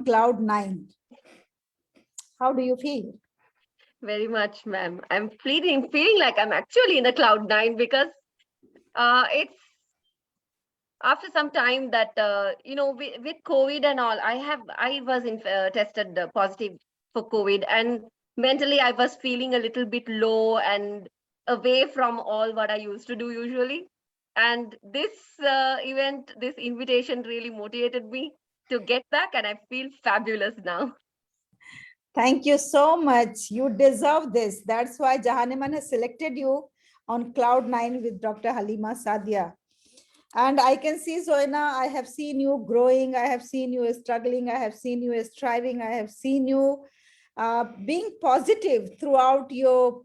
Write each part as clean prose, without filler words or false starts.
on cloud nine. How do you feel? Very much, ma'am. I'm feeling like I'm actually in the cloud nine because it's after some time that with COVID and all, I was tested positive for COVID, and mentally I was feeling a little bit low and away from all what I used to do usually. And this event, this invitation really motivated me to get back, and I feel fabulous now. Thank you so much. You deserve this. That's why Jahaniman has selected you on cloud nine with Dr. Halima Sadia. And I can see, Zoina, I have seen you growing. I have seen you struggling. I have seen you striving. I have seen you being positive throughout your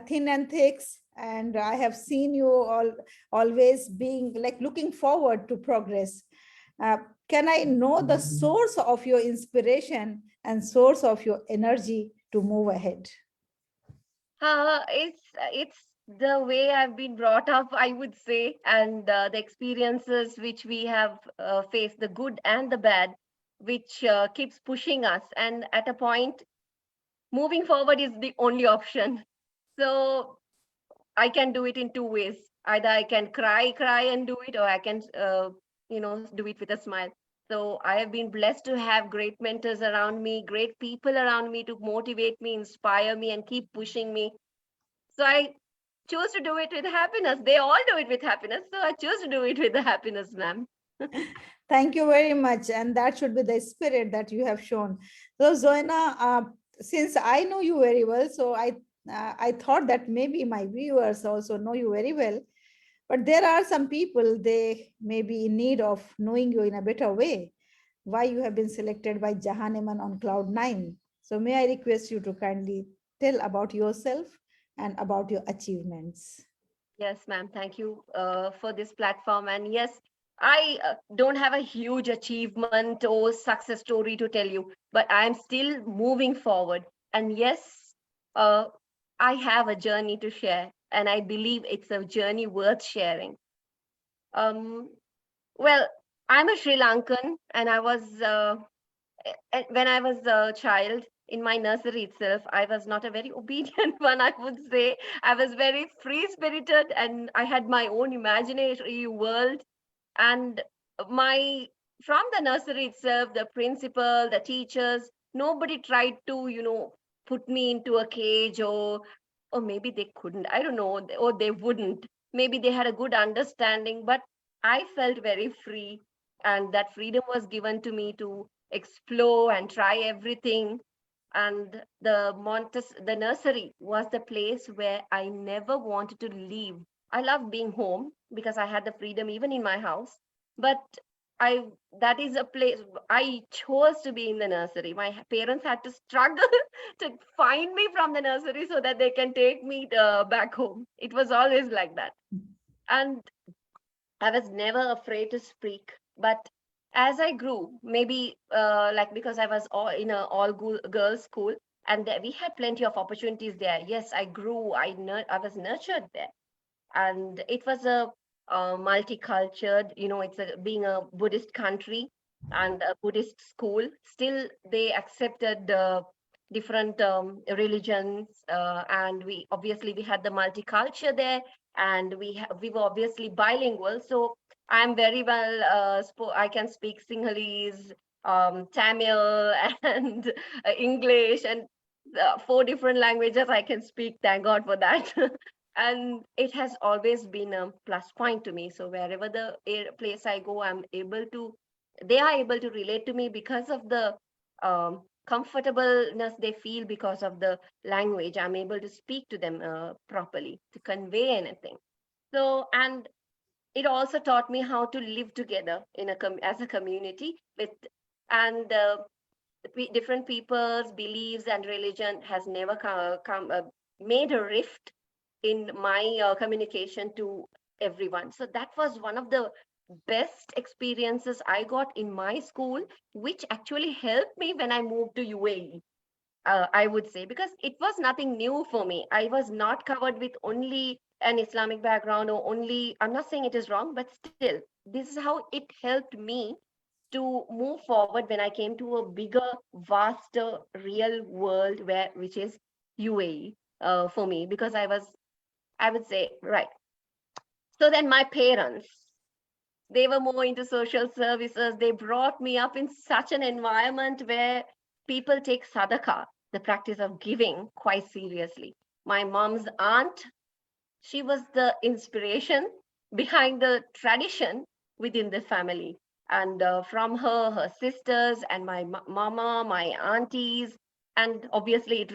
thin and thicks. And I have seen you always being like looking forward to progress. Uh, can I know the source of your inspiration and source of your energy to move ahead? It's the way I've been brought up, I would say, and the experiences which we have faced, the good and the bad, which keeps pushing us. And at a point, moving forward is the only option. So I can do it in two ways. Either I can cry and do it, or I can, do it with a smile. So I have been blessed to have great mentors around me, great people around me to motivate me, inspire me, and keep pushing me. So I chose to do it with happiness. They all do it with happiness. So I chose to do it with the happiness, ma'am. Thank you very much. And that should be the spirit that you have shown. So, Zoina, since I know you very well, so I thought that maybe my viewers also know you very well. But there are some people, they may be in need of knowing you in a better way, why you have been selected by Jahaniman on Cloud Nine. So may I request you to kindly tell about yourself and about your achievements. Yes, ma'am. Thank you for this platform. And yes, I don't have a huge achievement or success story to tell you, but I'm still moving forward. And yes, uh, I have a journey to share, and I believe it's a journey worth sharing. Um, well, I'm a Sri Lankan, and when I was a child in my nursery itself, I was not a very obedient one, I would say. I was very free spirited and I had my own imaginary world. And my from the nursery itself, the principal, the teachers, nobody tried to, put me into a cage, or maybe they couldn't. I don't know, or they wouldn't. Maybe they had a good understanding, but I felt very free, and that freedom was given to me to explore and try everything. And the nursery was the place where I never wanted to leave. I loved being home because I had the freedom even in my house. But I that is a place I chose to be in the nursery. My parents had to struggle to find me from the nursery so that they can take me back home. It was always like that. And I was never afraid to speak. But as I grew, maybe like because I was all in a girls school, and we had plenty of opportunities there. Yes, I grew. I was nurtured there, and it was a multicultural. It's being a Buddhist country and a Buddhist school. Still, they accepted different religions, and we had the multicultural there, and we were obviously bilingual. So I'm very well. I can speak Sinhalese, Tamil, and English, and four different languages I can speak. Thank God for that. And it has always been a plus point to me. So wherever the place I go, they are able to relate to me because of the comfortableness they feel because of the language. I'm able to speak to them properly to convey anything. So, and it also taught me how to live together as a community with, and different people's beliefs and religion has never made a rift in my communication to everyone. So that was one of the best experiences I got in my school, which actually helped me when I moved to UAE. I would say, because it was nothing new for me. I was not covered with only an Islamic background, or only, I'm not saying it is wrong, but still, this is how it helped me to move forward when I came to a bigger, vaster, real world which is UAE for me, because I would say, right. So then my parents, they were more into social services. They brought me up in such an environment where people take sadaqah, the practice of giving, quite seriously. My mom's aunt, she was the inspiration behind the tradition within the family. And from her, her sisters, and my mama, my aunties, and obviously it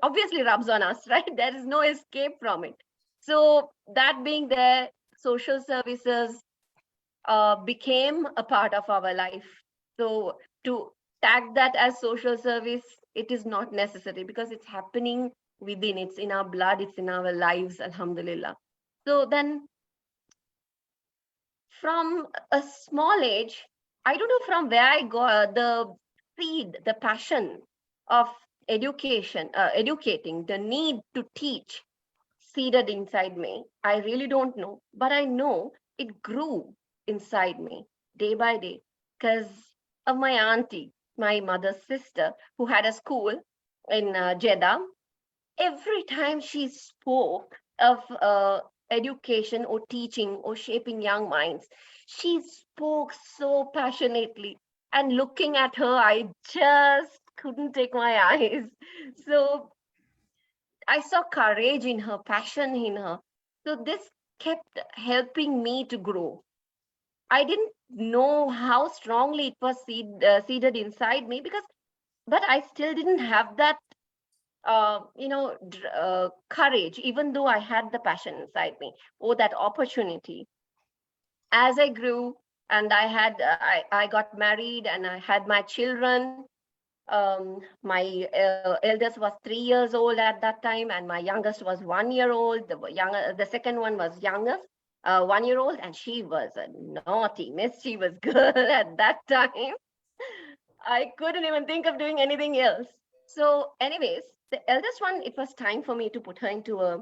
obviously rubs on us, right? There is no escape from it. So that being there, social services became a part of our life. So to tag that as social service, it is not necessary, because it's happening within, it's in our blood, it's in our lives, alhamdulillah. So then from a small age, I don't know from where I got the seed, the passion of education, educating, the need to teach seeded inside me. I really don't know, but I know it grew inside me day by day because of my auntie, my mother's sister, who had a school in Jeddah. Every time she spoke of education or teaching or shaping young minds, she spoke so passionately. And looking at her, I just couldn't take my eyes. So I saw courage in her, passion in her. So this kept helping me to grow. I didn't know how strongly it was seeded inside me, but I still didn't have that, courage, even though I had the passion inside me or that opportunity. As I grew and I got married and I had my children. My eldest was 3 years old at that time, and my youngest was 1 year old. The second one was youngest, 1 year old, and she was a naughty, mischievous girl at that time. I couldn't even think of doing anything else. So, anyways, the eldest one, it was time for me to put her into a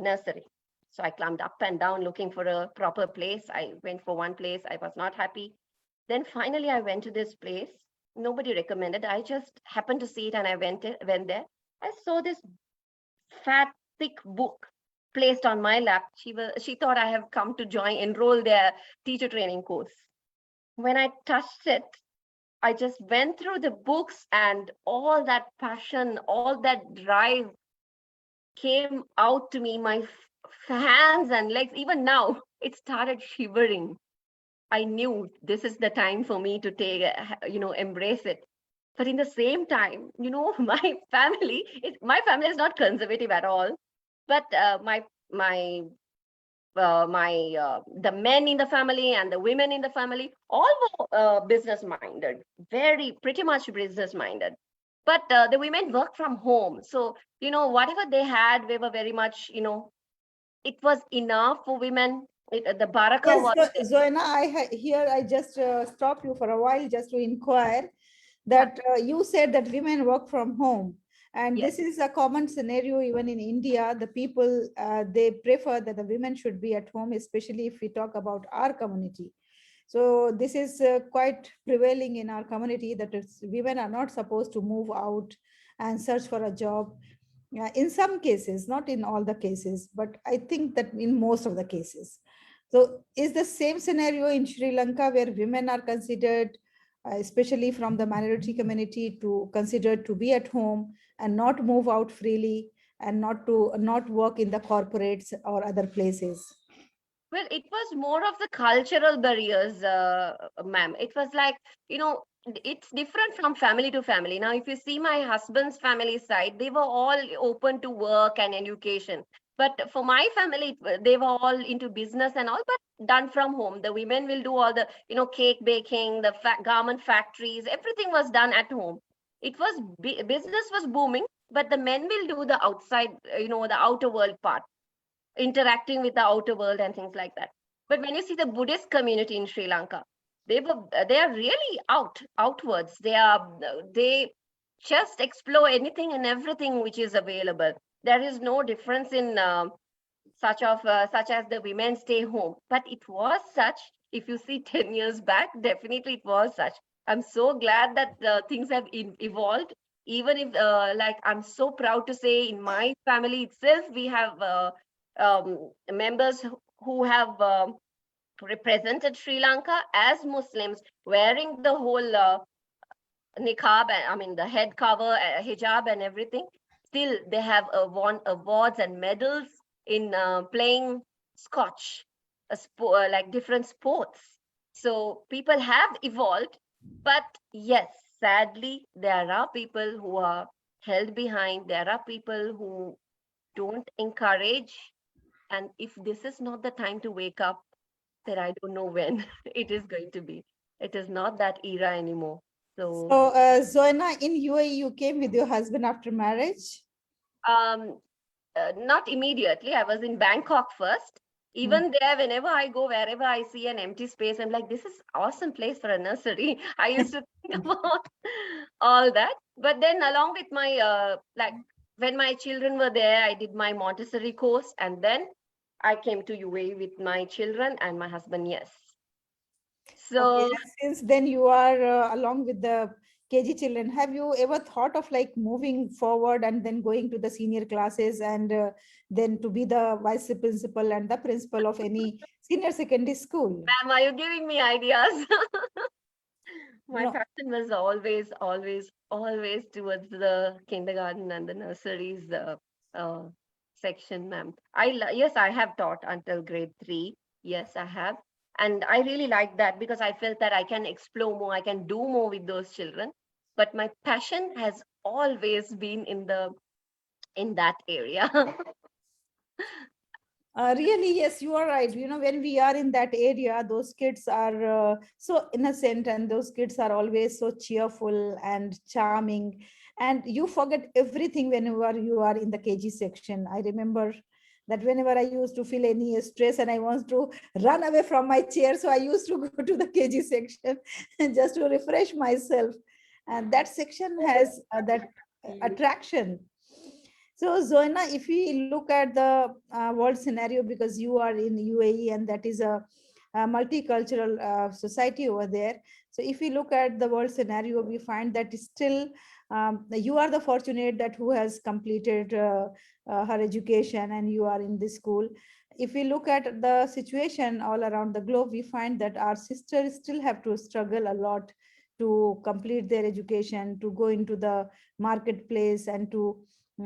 nursery. So I climbed up and down looking for a proper place. I went for one place. I was not happy. Then finally, I went to this place. Nobody recommended. I just happened to see it, and I went there. I saw this fat, thick book placed on my lap. She thought I have come to enroll their teacher training course. When I touched it, I just went through the books, and all that passion, all that drive came out to me. My hands and legs, even now, it started shivering. I knew this is the time for me to embrace it. But in the same time, my family is not conservative at all. But the men in the family and the women in the family, all were business minded, pretty much business minded. But the women work from home. So, whatever they had, we were very much, it was enough for women. The barakah Yes, was there. Zoina, here I just stop you for a while just to inquire that you said that women work from home. And Yes. this is a common scenario even in India. The people, they prefer that the women should be at home, especially if we talk about our community. So this is quite prevailing in our community, that women are not supposed to move out and search for a job. In some cases, not in all the cases, but I think that in most of the cases. So is the same scenario in Sri Lanka, where women are considered, especially from the minority community, to considered to be at home and not move out freely and not work in the corporates or other places? Well, it was more of the cultural barriers, ma'am. It was like, it's different from family to family. Now, if you see my husband's family side, they were all open to work and education. But for my family, they were all into business and all, but done from home. The women will do all the, cake baking, the garment factories, everything was done at home. It was business was booming, but the men will do the outside, the outer world part, interacting with the outer world and things like that. But when you see the Buddhist community in Sri Lanka, they are really outwards. They just explore anything and everything which is available. There is no difference in such as the women stay home, but it was such If you see 10 years back, definitely it was such. I'm so glad that things have evolved. Even if, like, I'm so proud to say in my family itself, we have members who have represented Sri Lanka as Muslims, wearing the whole niqab, I mean the head cover, hijab and everything. Still, they have won awards and medals in playing Scotch, like different sports. So people have evolved, but yes, sadly, there are people who are held behind. There are people who don't encourage. And if this is not the time to wake up, then I don't know when it is going to be. It is not that era anymore. So So, Zoina, in UAE, you came with your husband after marriage? um not immediately. I was in Bangkok first. Even there, whenever I go, wherever I see an empty space, I'm like, this is awesome place for a nursery. I used to think about all that. But then along with my like when my children were there, I did my Montessori course, and then I came to UAE with my children and my husband. Yes. Okay, So and since then you are along with the KG children. Have you ever thought of like moving forward and then going to the senior classes and then to be the vice principal and the principal of any senior secondary school? ma'am, are you giving me ideas? My No. passion was always, always, always towards the kindergarten and the nurseries uh, section, ma'am. Yes, I have taught until grade 3. Yes, I have. And I really like that because I felt that I can explore more, I can do more with those children. But my passion has always been in that area. Really, yes, you are right. You know, when we are in that area, those kids are so innocent and those kids are always so cheerful and charming. And you forget everything whenever you are in the KG section. I remember that whenever I used to feel any stress and I want to run away from my chair, so I used to go to the KG section just to refresh myself. And that section has that attraction. So Zoina, if we look at the world scenario, because you are in UAE and that is a multicultural society over there. So if we look at the world scenario, we find that still you are the fortunate that who has completed her education and you are in this school. If we look at the situation all around the globe, we find that our sisters still have to struggle a lot to complete their education, to go into the marketplace and to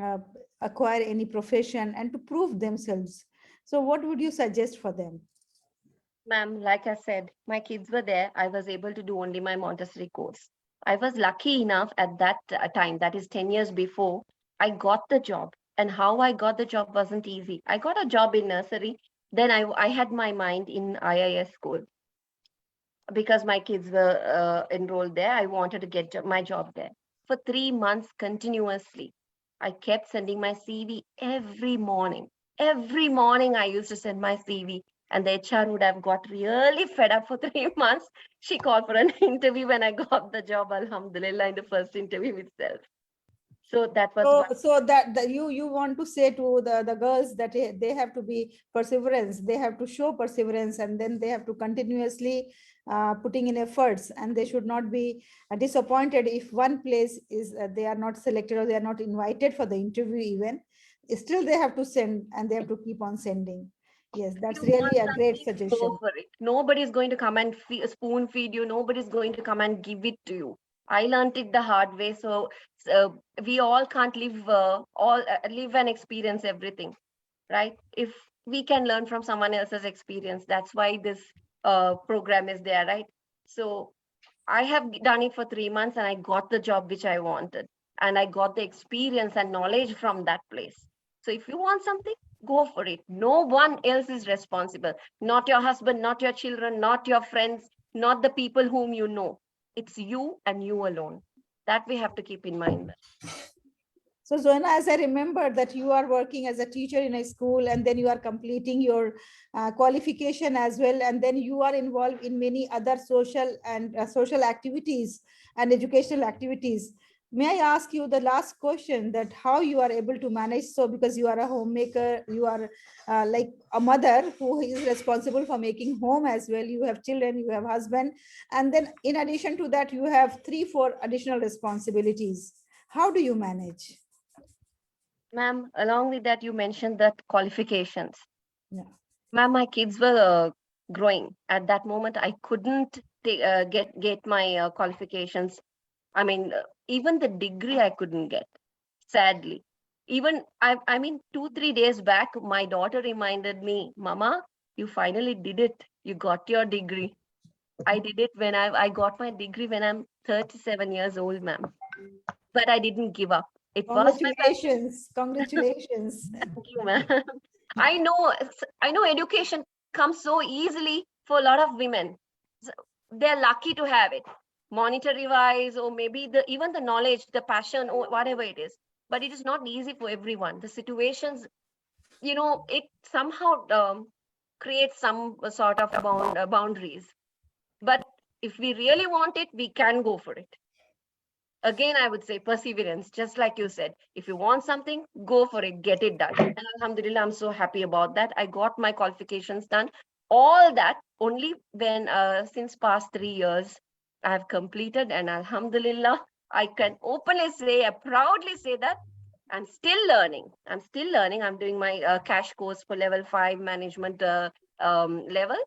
uh, acquire any profession and to prove themselves. So what would you suggest for them? Ma'am, like I said, my kids were there. I was able to do only my Montessori course. I was lucky enough at that time, that is 10 years before, I got the job. And how I got the job wasn't easy. I got a job in nursery. Then I had my mind in IIS school because my kids were enrolled there. I wanted to get my job there. For 3 months continuously, I kept sending my CV every morning. Every morning, I used to send my CV, and the HR would have got really fed up for 3 months. She called for an interview when I got the job, alhamdulillah, in the first interview itself. So that was So, one. so that you want to say to the girls that they have to be perseverance, they have to show perseverance, and then they have to continuously putting in efforts, and they should not be disappointed if one place is they are not selected or they are not invited for the interview even. Still, they have to send and they have to keep on sending. Yes, If that's you want really a great something, go suggestion. for it. Nobody's going to come and spoon feed you. Nobody's going to come and give it to you. I learned it the hard way. So we all can't live and experience everything, right? If we can learn from someone else's experience, that's why this program is there, right? So I have done it for 3 months and I got the job which I wanted. And I got the experience and knowledge from that place. So if you want something, go for it. No one else is responsible. Not your husband, not your children, not your friends, not the people whom you know. It's you and you alone. That we have to keep in mind. So Zoena, as I remember that you are working as a teacher in a school and then you are completing your qualification as well. And then you are involved in many other social and social activities and educational activities. may I ask you the last question, that how you are able to manage? So because you are a homemaker, you are like a mother who is responsible for making home as well. You have children, you have husband, and then in addition to that, you have 3-4 additional responsibilities. How do you manage? Ma'am, along with that, you mentioned that qualifications. Yeah. Ma'am, my kids were growing. At that moment, I couldn't get my qualifications. I mean, even the degree I couldn't get, sadly. Even, I mean, 2-3 days back, my daughter reminded me, Mama, you finally did it. You got your degree. I did it when I got my degree when I'm 37 years old, ma'am. But I didn't give up. It was my passion. Congratulations. Congratulations. Thank you, ma'am. I know education comes so easily for a lot of women. They're lucky to have it, monetary wise, or maybe even the knowledge, the passion, or whatever it is. But it is not easy for everyone. The situations, it somehow creates some sort of boundaries. But if we really want it, we can go for it. Again, I would say perseverance, just like you said. If you want something, go for it, get it done. And alhamdulillah, I'm so happy about that. I got my qualifications done. All that only when, since past 3 years, I have completed. And alhamdulillah, I can openly say, I proudly say that I'm still learning. I'm still learning. I'm doing my cash course for level 5 management level.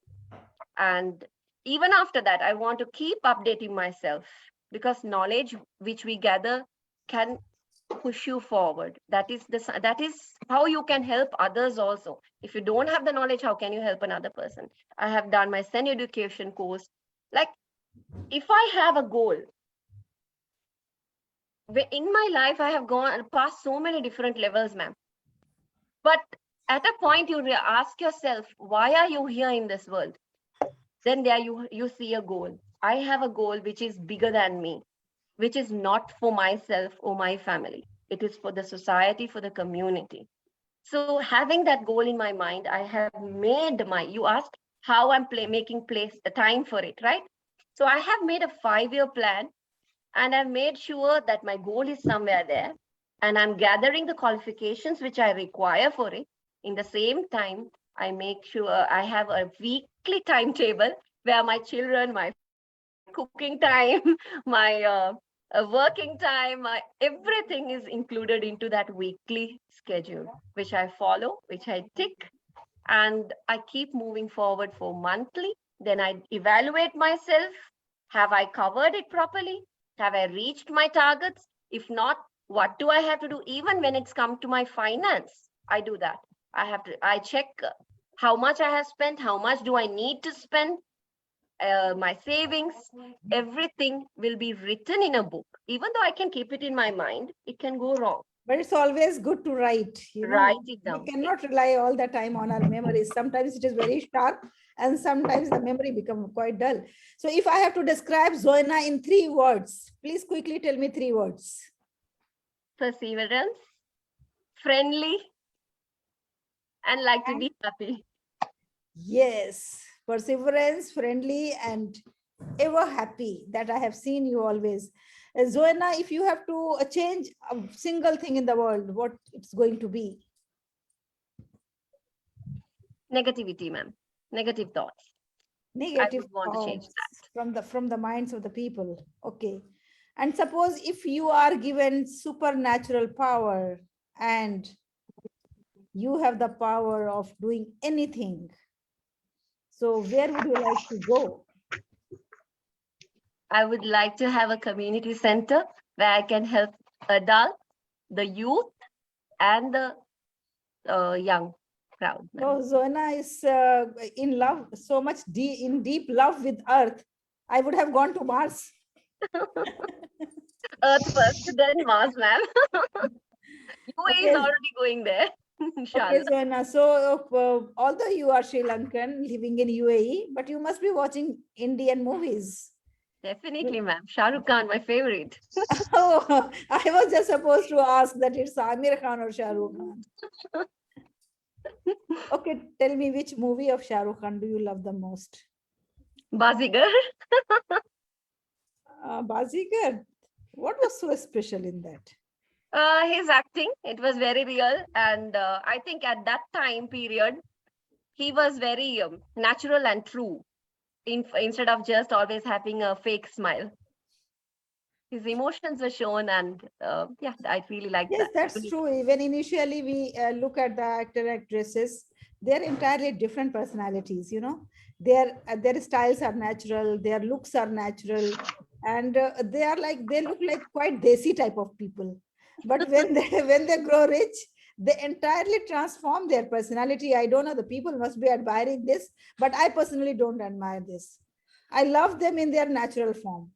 And even after that, I want to keep updating myself, because knowledge which we gather can push you forward. That is how you can help others also. If you don't have the knowledge, how can you help another person? I have done my Sen education course. Like, if I have a goal, in my life I have gone past so many different levels, ma'am. But at a point you ask yourself, why are you here in this world? Then there you see a goal. I have a goal which is bigger than me, which is not for myself or my family. It is for the society, for the community. So having that goal in my mind, I have made you asked how I'm making time for it, right? So I have made a 5-year plan, and I've made sure that my goal is somewhere there, and I'm gathering the qualifications which I require for it. In the same time, I make sure I have a weekly timetable where my children, my cooking time, my working time, everything is included into that weekly schedule, which I follow, which I tick, and I keep moving forward for monthly. Then I evaluate myself. Have I covered it properly? Have I reached my targets? If not, what do I have to do? Even when it's come to my finance, I do that. I check how much I have spent, how much do I need to spend, my savings, everything will be written in a book. Even though I can keep it in my mind, it can go wrong. But it's always good to write, Write it down. We cannot rely all the time on our memories. Sometimes it is very sharp, and sometimes the memory becomes quite dull. So if I have to describe Zoena in 3 words, please quickly tell me 3 words. Perseverance, friendly, and like to be happy. Yes, perseverance, friendly, and ever happy. That I have seen you always. Zoena, if you have to change a single thing in the world, what it's going to be? Negativity, ma'am. Negative thoughts. Negative I would want to change that. from the minds of the people. Okay. And suppose if you are given supernatural power and you have the power of doing anything, so where would you like to go? I would like to have a community center where I can help adults, the youth, and the young crowd. So Zoena is in love, so much in deep love with Earth. I would have gone to Mars. Earth first, then Mars, ma'am. UAE is already going there. Okay, Zoena. So although you are Sri Lankan living in UAE, but you must be watching Indian movies. Definitely, ma'am. Shah Rukh Khan, my favorite. Oh, I was just supposed to ask that it's Amir Khan or Shah Rukh Khan. Okay, tell me, which movie of Shah Rukh Khan do you love the most? Bazigar. Bazigar. What was so special in that? His acting, it was very real. And I think at that time period, he was very natural and true instead of just always having a fake smile. His emotions were shown, and yeah, I really like Yes, that. that's true. Even initially we look at the actor actresses, they're entirely different personalities. Their styles are natural, their looks are natural, and they look like quite desi type of people. But when they when they grow rich, they entirely transform their personality. I don't know. The people must be admiring this, but I personally don't admire this. I love them in their natural form.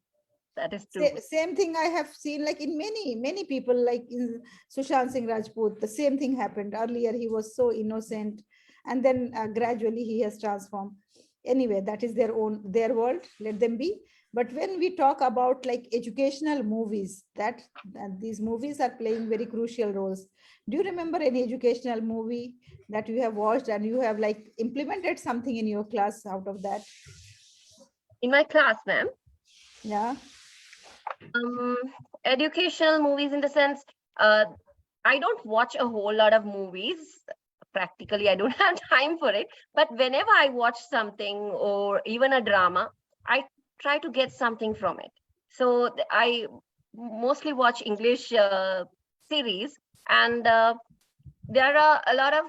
That is true. Same thing I have seen like in many people, like in Sushant Singh Rajput. The same thing happened earlier. He was so innocent, and then gradually he has transformed. Anyway, that is their world. Let them be. But when we talk about like educational movies, that these movies are playing very crucial roles. Do you remember any educational movie that you have watched and you have like implemented something in your class out of that? In my class, ma'am, Yeah. um, educational movies in the sense, uh, I don't watch a whole lot of movies. Practically, I don't have time for it. But whenever I watch something or even a drama, I try to get something from it. So I mostly watch English series, and there are a lot of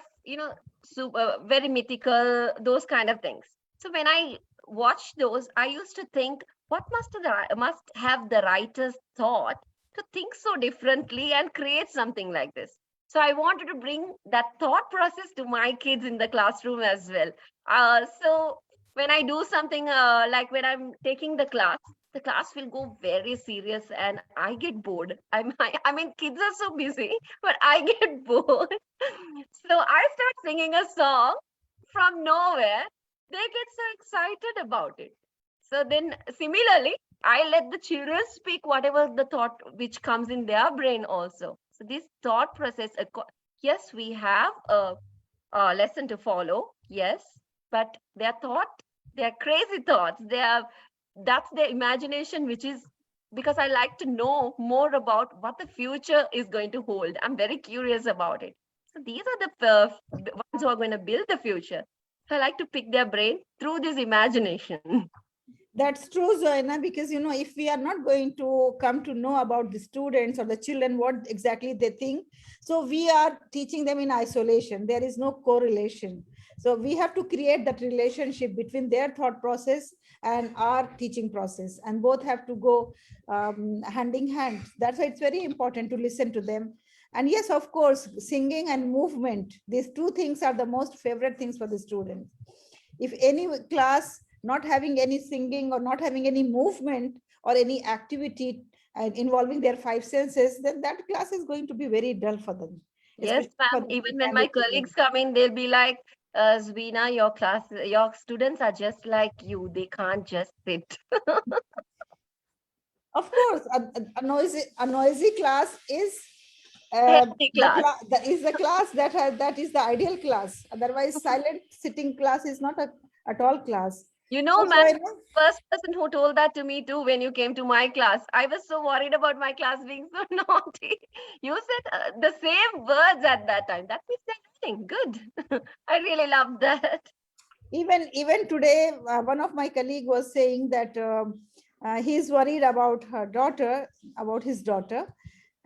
super very mythical, those kind of things. So when I watch those, I used to think, what must have the writers thought to think so differently and create something like this. So I wanted to bring that thought process to my kids in the classroom as well. So when I do something, like when I'm taking the class will go very serious and I get bored. I mean, kids are so busy, but I get bored. So I start singing a song from nowhere. They get so excited about it. So then, similarly, I let the children speak whatever the thought which comes in their brain also. So this thought process, yes, we have a lesson to follow, yes, but their thought, their crazy thoughts, that's their imagination, which is because I like to know more about what the future is going to hold. I'm very curious about it. So these are the ones who are going to build the future. So I like to pick their brain through this imagination. That's true, Zoina, because if we are not going to come to know about the students or the children, what exactly they think, so we are teaching them in isolation. There is no correlation. So we have to create that relationship between their thought process and our teaching process, and both have to go hand in hand. That's why it's very important to listen to them. And yes, of course, singing and movement, these two things are the most favorite things for the students. If any class not having any singing or not having any movement or any activity involving their five senses, then that class is going to be very dull for them, Yes, especially for ma'am. the Even when my primary children. colleagues come in, they'll be like, Zvina, your students are just like you. They can't just sit. Of course, a noisy class is Healthy class. the class that is the ideal class. Otherwise, silent sitting class is not at all class. You So, know, ma'am, first person who told that to me too when you came to my class. I was so worried about my class being so naughty. You said the same words at that time. That means they're learning. Good. I really love that. even today, one of my colleague was saying that he's worried about his daughter.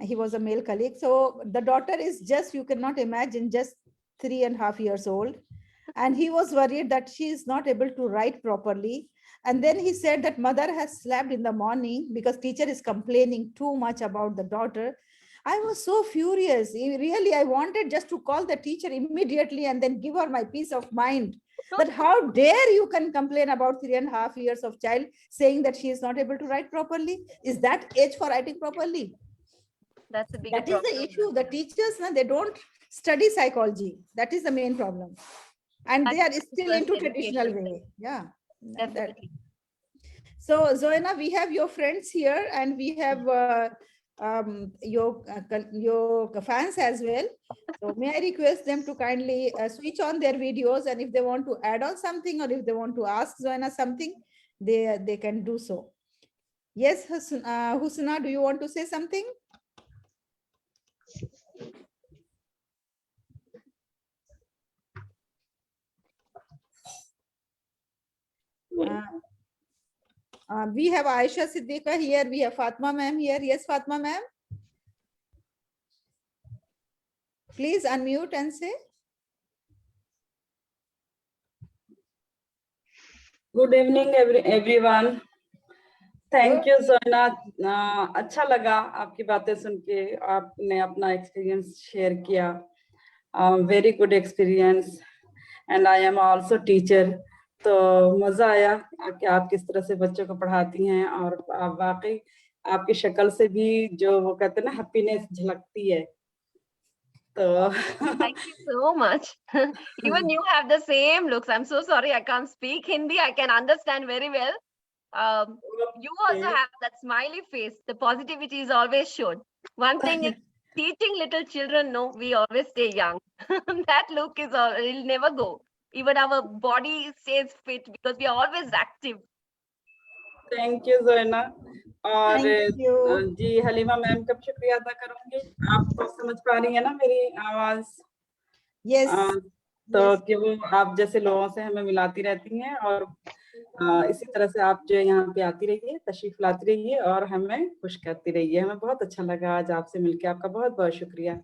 He was a male colleague. So the daughter is just, you cannot imagine, just 3.5 years old. And he was worried that she is not able to write properly. And then he said that mother has slept in the morning because teacher is complaining too much about the daughter. I was so furious. Really, I wanted just to call the teacher immediately and then give her my peace of mind. That how dare you can complain about 3.5 years of child saying that she is not able to write properly? Is that age for writing properly? That's a bigger That is problem. the issue. The teachers, they don't study psychology. That is the main problem. And they are still First into traditional education. way. Yeah. That. Definitely. So Zoena, we have your friends here and we have your fans as well. So may I request them to kindly switch on their videos, and if they want to add on something or if they want to ask Zoena something, they can do so. Yes, Husna, do you want to say something? We have Aisha Siddiqa here. We have Fatma ma'am here. Yes, Fatma ma'am. Please unmute and say. Good evening everyone. Thank you सोना. अच्छा लगा आपकी बातें सुन के. आपने अपना experience share किया. Very good experience. And I am also teacher. तो मजा आया कि आप किस तरह से बच्चों को पढ़ाती हैं, और आप वाकई आपकी शक्ल से भी जो वो कहते हैं ना हैप्पीनेस झलकती है. तो Thank you so much. Even you have the same looks. I'm so sorry I can't speak Hindi. I can understand very well. You also Okay. have that smiley face. The positivity is always shown. One thing is teaching little children, no, we always stay young. That look is all, it'll never go. Even our body stays fit because we are always active. Thank you जोना. और Thank you. जी Halima ma'am का शुक्रिया अदा करूंगी. आप तो समझ पा रही है ना मेरी आवाज? Yes. तो yes. कि वो आप जैसे लोगों से हमें मिलाती रहती हैं, और इसी तरह से आप जो यहाँ पे आती रहिए, तशरीफ लाती रहिए और हमें खुश करती रहिए. हमें बहुत अच्छा लगा आज आपसे मिलके. आपका बहुत बहुत शुक्रिया.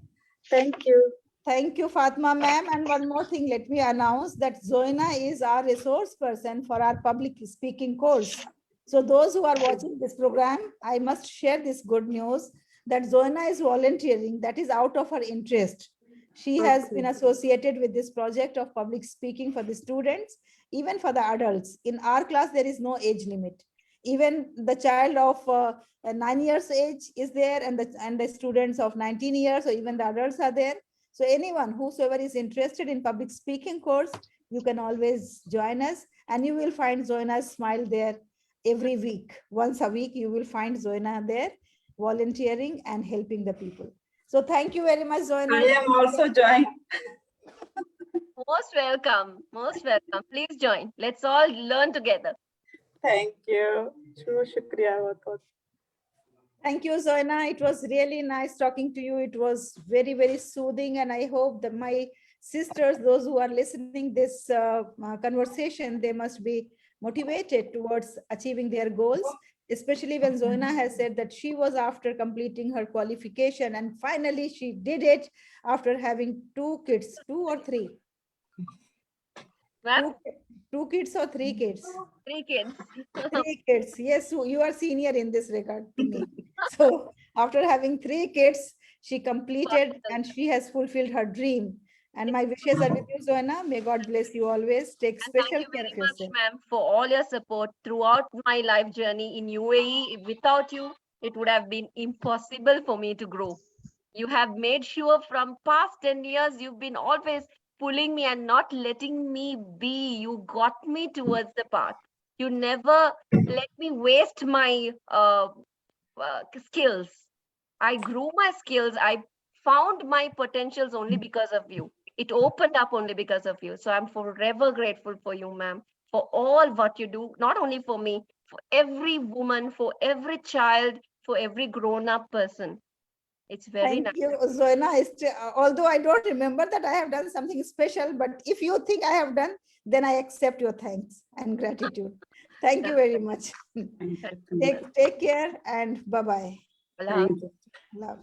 Thank you. Thank you, Fatma ma'am. And one more thing, let me announce that Zoina is our resource person for our public speaking course. So those who are watching this program, I must share this good news that Zoina is volunteering. That is out of her interest. She has been associated with this project of public speaking for the students, even for the adults. In our class, there is no age limit. Even the child of 9 years age is there, and the students of 19 years, or even the adults are there. So anyone, whosoever is interested in public speaking course, you can always join us, and you will find Zoina's smile there every week. Once a week, you will find Zoina there volunteering and helping the people. So thank you very much, Zoina. I am also joined. Most welcome. Most welcome. Please join. Let's all learn together. Thank you. शुक्रिया बहुत बहुत. Thank you, Zoina. It was really nice talking to you. It was very, very soothing. And I hope that my sisters, those who are listening this conversation, they must be motivated towards achieving their goals, especially when Zoina has said that she was after completing her qualification, and finally she did it after having 2 kids, 2 or 3? Ma'am? 2 kids or 3 kids? 3 kids. 3 kids. Yes, so you are senior in this regard to me. So after having 3 kids, she completed and she has fulfilled her dream. And my wishes are with you, Zoina. May God bless you always. Take And special thank you care very of much, yourself. ma'am, for all your support throughout my life journey in UAE. Without you, it would have been impossible for me to grow. You have made sure from past 10 years, you've been always pulling me and not letting me be. You got me towards the path. You never let me waste my skills. I grew my skills. I found my potentials only because of you. It opened up only because of you. So I'm forever grateful for you, ma'am, for all what you do, not only for me, for every woman, for every child, for every grown up person. It's very Thank nice. you, Zoina. Although I don't remember that I have done something special, but if you think I have done, then I accept your thanks and gratitude. Thank you very much. Take care and bye-bye. Allah. Thank you. Love.